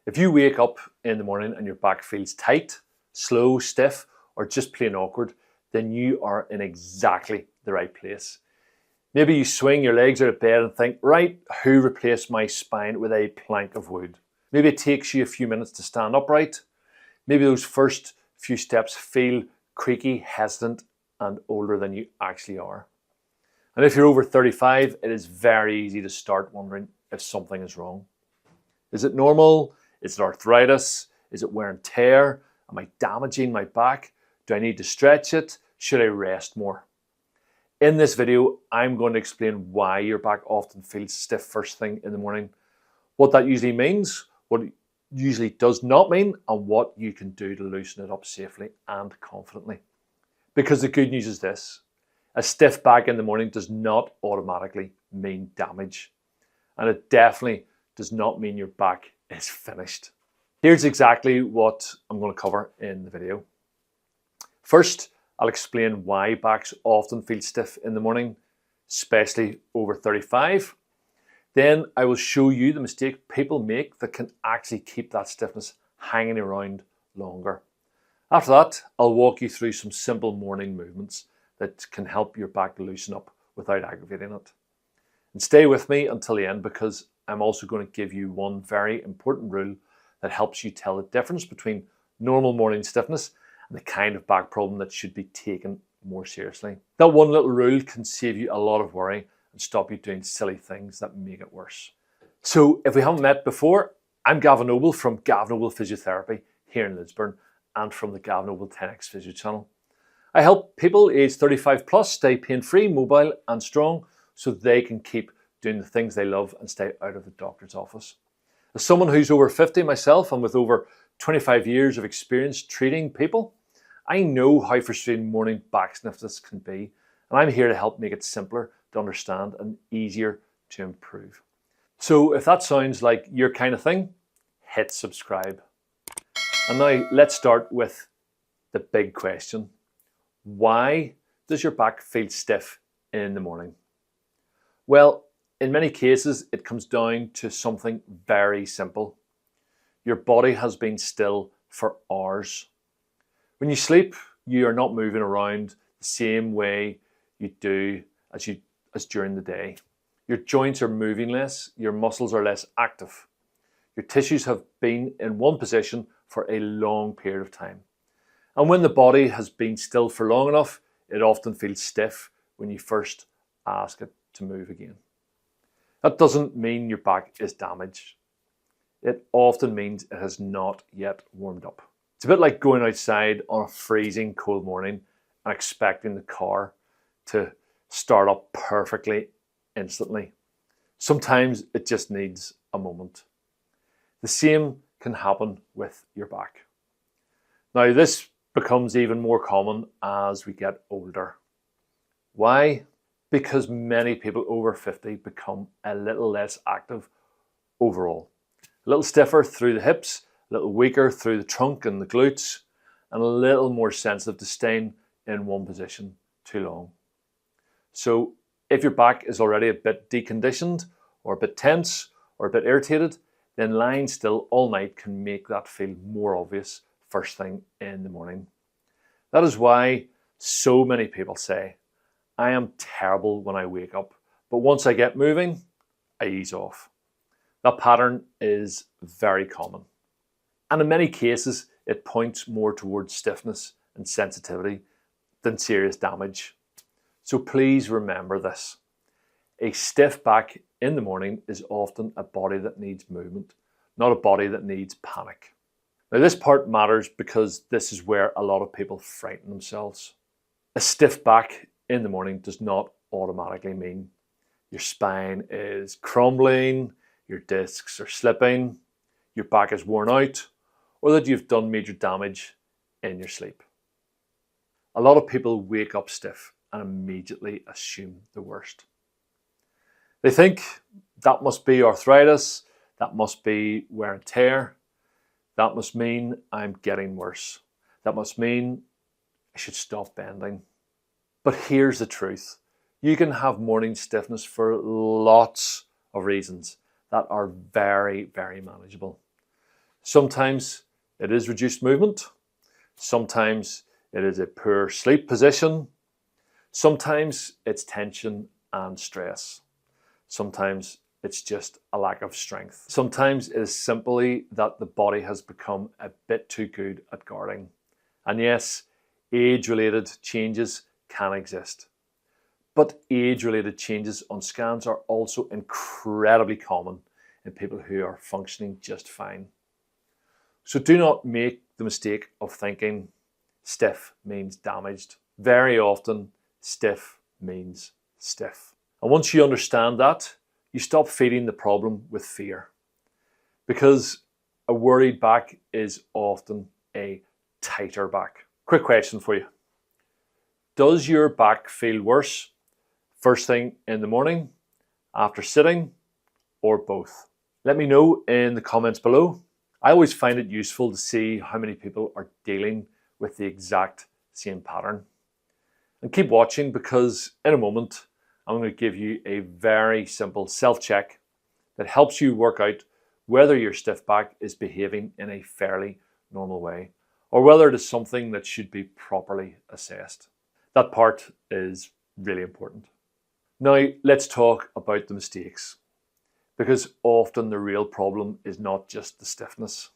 If you wake up in the morning and your back feels tight, slow, stiff, or just plain awkward, then you are in exactly the right place. Maybe you swing your legs out of bed and think, right, who replaced my spine with a plank of wood? Maybe it takes you a few minutes to stand upright. Maybe those first few steps feel creaky, hesitant, and older than you actually are. And if you're over 35, it is very easy to start wondering if something is wrong. Is it normal? Is it arthritis? Is it wear and tear? Am I damaging my back? Do I need to stretch it? Should I rest more? In this video, I'm going to explain why your back often feels stiff first thing in the morning, what that usually means, what it usually does not mean, and what you can do to loosen it up safely and confidently. Because the good news is this: a stiff back in the morning does not automatically mean damage. And it definitely does not mean your back is finished. Here's exactly what I'm going to cover in the video. First, I'll explain why backs often feel stiff in the morning, especially over 35. Then I will show you the mistake people make that can actually keep that stiffness hanging around longer. After that, I'll walk you through some simple morning movements that can help your back loosen up without aggravating it. And stay with me until the end, because I'm also going to give you one very important rule that helps you tell the difference between normal morning stiffness and the kind of back problem that should be taken more seriously. That one little rule can save you a lot of worry and stop you doing silly things that make it worse. So if we haven't met before, I'm Gavin Noble from Gavin Noble Physiotherapy here in Lisburn and from the Gavin Noble 10x Physio channel. I help people aged 35 plus stay pain-free, mobile and strong so they can keep doing the things they love and stay out of the doctor's office. As someone who's over 50 myself and with over 25 years of experience treating people, I know how frustrating morning back stiffness can be, and I'm here to help make it simpler to understand and easier to improve. So if that sounds like your kind of thing, hit subscribe. And now let's start with the big question. Why does your back feel stiff in the morning? Well, in many cases, it comes down to something very simple. Your body has been still for hours. When you sleep, you are not moving around the same way you do as during the day. Your joints are moving less, your muscles are less active. Your tissues have been in one position for a long period of time. And when the body has been still for long enough, it often feels stiff when you first ask it to move again. That doesn't mean your back is damaged. It often means it has not yet warmed up. It's a bit like going outside on a freezing cold morning and expecting the car to start up perfectly instantly. Sometimes it just needs a moment. The same can happen with your back. Now, this becomes even more common as we get older. Why? Because many people over 50 become a little less active overall. A little stiffer through the hips, a little weaker through the trunk and the glutes, and a little more sensitive to staying in one position too long. So if your back is already a bit deconditioned or a bit tense or a bit irritated, then lying still all night can make that feel more obvious first thing in the morning. That is why so many people say, I am terrible when I wake up, but once I get moving, I ease off. That pattern is very common. And in many cases, it points more towards stiffness and sensitivity than serious damage. So please remember this. A stiff back in the morning is often a body that needs movement, not a body that needs panic. Now, this part matters because this is where a lot of people frighten themselves. A stiff back in the morning does not automatically mean your spine is crumbling, your discs are slipping, your back is worn out, or that you've done major damage in your sleep. A lot of people wake up stiff and immediately assume the worst. They think that must be arthritis, that must be wear and tear, that must mean I'm getting worse, that must mean I should stop bending. But here's the truth. You can have morning stiffness for lots of reasons that are very, very manageable. Sometimes it is reduced movement. Sometimes it is a poor sleep position. Sometimes it's tension and stress. Sometimes it's just a lack of strength. Sometimes it is simply that the body has become a bit too good at guarding. And yes, age-related changes can exist. But age-related changes on scans are also incredibly common in people who are functioning just fine. So do not make the mistake of thinking stiff means damaged. Very often, stiff means stiff. And once you understand that, you stop feeding the problem with fear. Because a worried back is often a tighter back. Quick question for you. Does your back feel worse first thing in the morning, after sitting, or both? Let me know in the comments below. I always find it useful to see how many people are dealing with the exact same pattern. And keep watching, because in a moment I'm going to give you a very simple self-check that helps you work out whether your stiff back is behaving in a fairly normal way or whether it is something that should be properly assessed. That part is really important. Now let's talk about the mistakes, because often the real problem is not just the stiffness,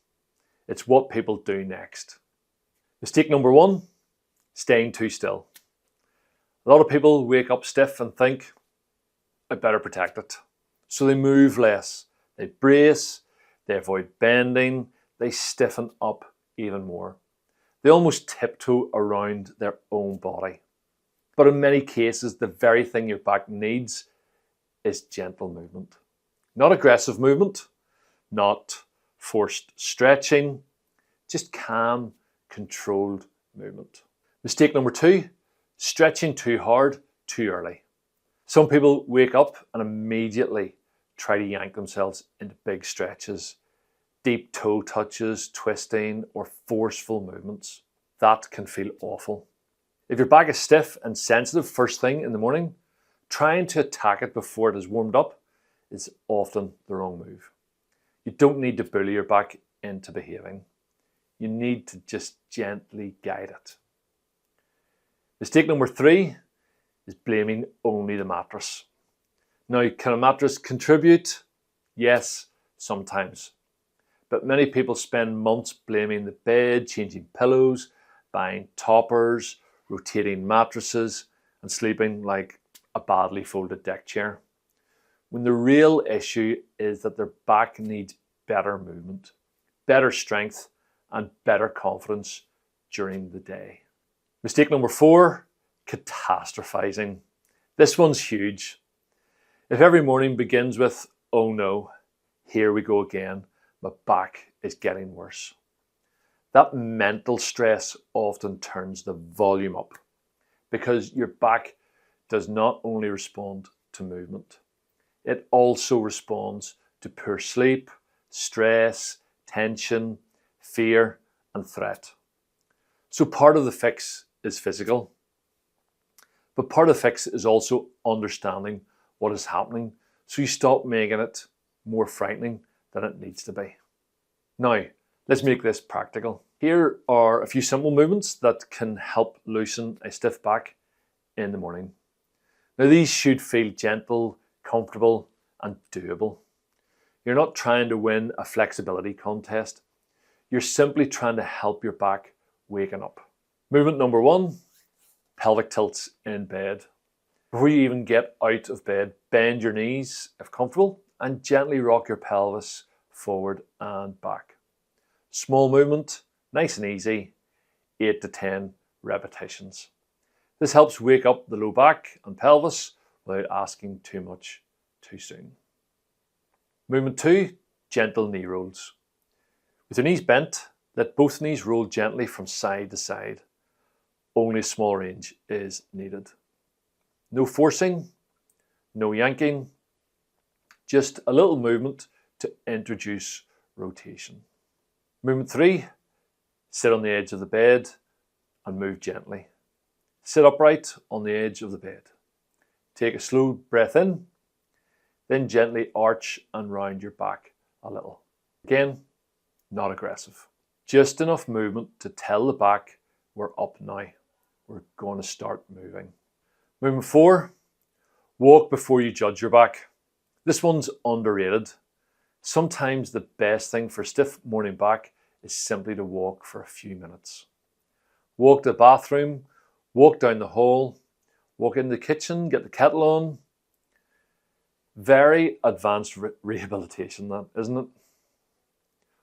it's what people do next. Mistake number one, staying too still. A lot of people wake up stiff and think, I better protect it. So they move less, they brace, they avoid bending, they stiffen up even more. They almost tiptoe around their own body. But in many cases, the very thing your back needs is gentle movement. Not aggressive movement, not forced stretching, just calm, controlled movement. Mistake number two, stretching too hard, too early. Some people wake up and immediately try to yank themselves into big stretches, deep toe touches, twisting, or forceful movements. That can feel awful. If your back is stiff and sensitive first thing in the morning, trying to attack it before it is warmed up is often the wrong move. You don't need to bully your back into behaving. You need to just gently guide it. Mistake number three is blaming only the mattress. Now, can a mattress contribute? Yes, sometimes. But many people spend months blaming the bed, changing pillows, buying toppers, rotating mattresses, and sleeping like a badly folded deck chair, when the real issue is that their back needs better movement, better strength, and better confidence during the day. Mistake number four, catastrophizing. This one's huge. If every morning begins with, oh no, here we go again, my back is getting worse, that mental stress often turns the volume up, because your back does not only respond to movement, it also responds to poor sleep, stress, tension, fear, and threat. So part of the fix is physical, but part of the fix is also understanding what is happening, so you stop making it more frightening than it needs to be. Now, let's make this practical. Here are a few simple movements that can help loosen a stiff back in the morning. Now, these should feel gentle, comfortable, and doable. You're not trying to win a flexibility contest. You're simply trying to help your back waken up. Movement number one, pelvic tilts in bed. Before you even get out of bed, bend your knees if comfortable and gently rock your pelvis forward and back. Small movement, nice and easy, 8 to 10 repetitions. This helps wake up the low back and pelvis without asking too much too soon. Movement two, gentle knee rolls. With your knees bent, let both knees roll gently from side to side. Only a small range is needed. No forcing, no yanking, just a little movement to introduce rotation. Movement three, sit on the edge of the bed and move gently. Sit upright on the edge of the bed. Take a slow breath in, then gently arch and round your back a little. Again, not aggressive. Just enough movement to tell the back we're up now. We're going to start moving. Movement 4, walk before you judge your back. This one's underrated. Sometimes the best thing for stiff morning back is simply to walk for a few minutes. Walk to the bathroom, walk down the hall, walk in the kitchen, get the kettle on. Very advanced rehabilitation, that, isn't it?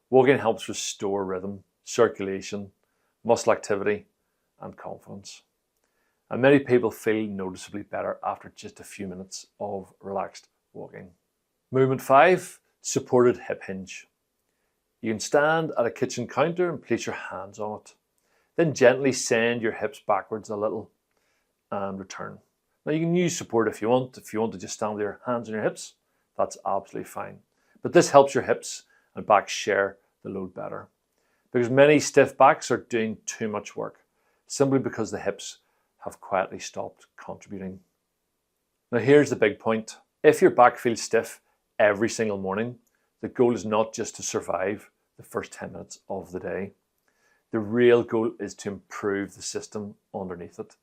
Walking helps restore rhythm, circulation, muscle activity, and confidence. And many people feel noticeably better after just a few minutes of relaxed walking. Movement 5, supported hip hinge. You can stand at a kitchen counter and place your hands on it. Then gently send your hips backwards a little and return. Now you can use support if you want. If you want to just stand with your hands on your hips, that's absolutely fine. But this helps your hips and back share the load better. Because many stiff backs are doing too much work, simply because the hips have quietly stopped contributing. Now here's the big point. If your back feels stiff every single morning, the goal is not just to survive the first 10 minutes of the day. The real goal is to improve the system underneath it.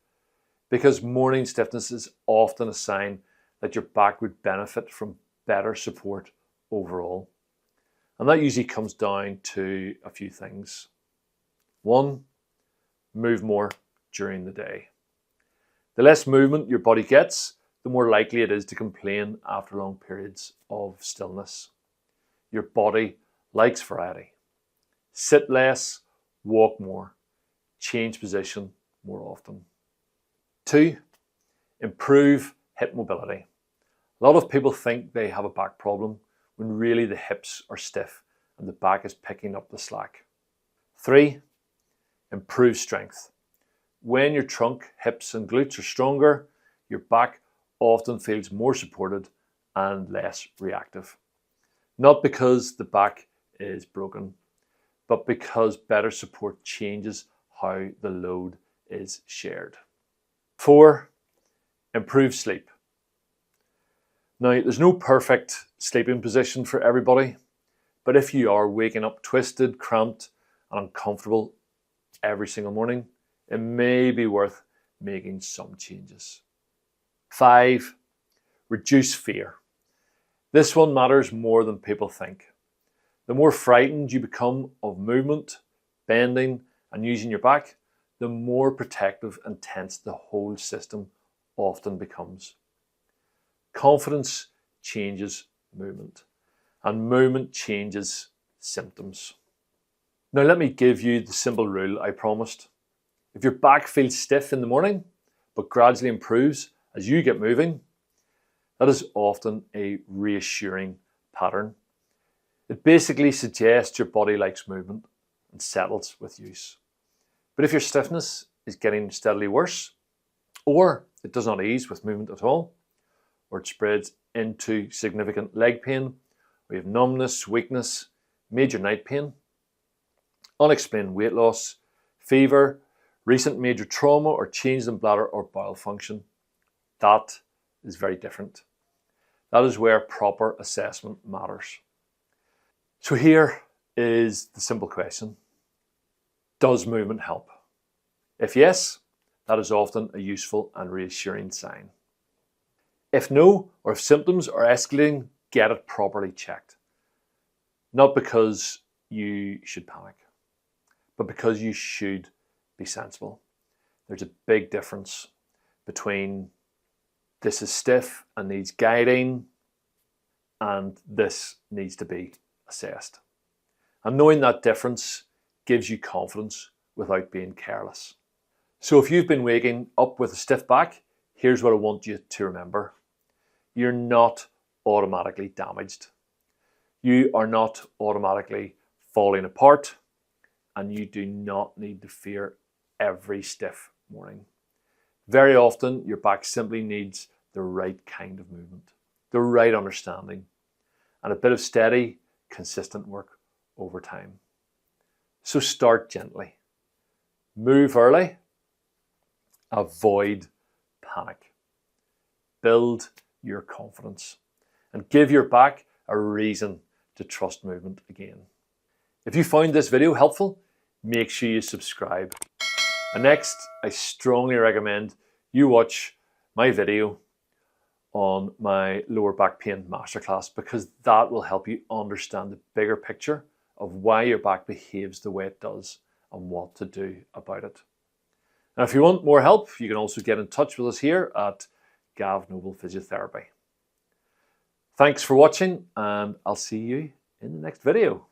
Because morning stiffness is often a sign that your back would benefit from better support overall. And that usually comes down to a few things. 1, move more during the day. The less movement your body gets, the more likely it is to complain after long periods of stillness. Your body likes variety. Sit less, walk more, change position more often. 2, improve hip mobility. A lot of people think they have a back problem when really the hips are stiff and the back is picking up the slack. 3, improve strength. When your trunk, hips and glutes are stronger, your back often feels more supported and less reactive. Not because the back is broken, but because better support changes how the load is shared. 4, improve sleep. Now, there's no perfect sleeping position for everybody, but if you are waking up twisted, cramped, and uncomfortable every single morning, it may be worth making some changes. 5, reduce fear. This one matters more than people think. The more frightened you become of movement, bending, and using your back, the more protective and tense the whole system often becomes. Confidence changes movement, and movement changes symptoms. Now let me give you the simple rule I promised. If your back feels stiff in the morning, but gradually improves as you get moving, that is often a reassuring pattern. It basically suggests your body likes movement and settles with use. But if your stiffness is getting steadily worse, or it does not ease with movement at all, or it spreads into significant leg pain, we have numbness, weakness, major night pain, unexplained weight loss, fever, recent major trauma or change in bladder or bowel function, that is very different. That is where proper assessment matters. So here is the simple question. Does movement help? If yes, that is often a useful and reassuring sign. If no, or if symptoms are escalating, get it properly checked. Not because you should panic, but because you should be sensible. There's a big difference between this is stiff and needs guiding and this needs to be assessed. And knowing that difference gives you confidence without being careless. So if you've been waking up with a stiff back, here's what I want you to remember. You're not automatically damaged. You are not automatically falling apart, and you do not need to fear every stiff morning. Very often, your back simply needs the right kind of movement, the right understanding, and a bit of steady, consistent work over time. So start gently. Move early. Avoid panic. Build your confidence and give your back a reason to trust movement again. If you found this video helpful, make sure you subscribe. And next, I strongly recommend you watch my video on my lower back pain masterclass, because that will help you understand the bigger picture of why your back behaves the way it does and what to do about it. And if you want more help, you can also get in touch with us here at Gav Noble Physiotherapy. Thanks for watching, and I'll see you in the next video.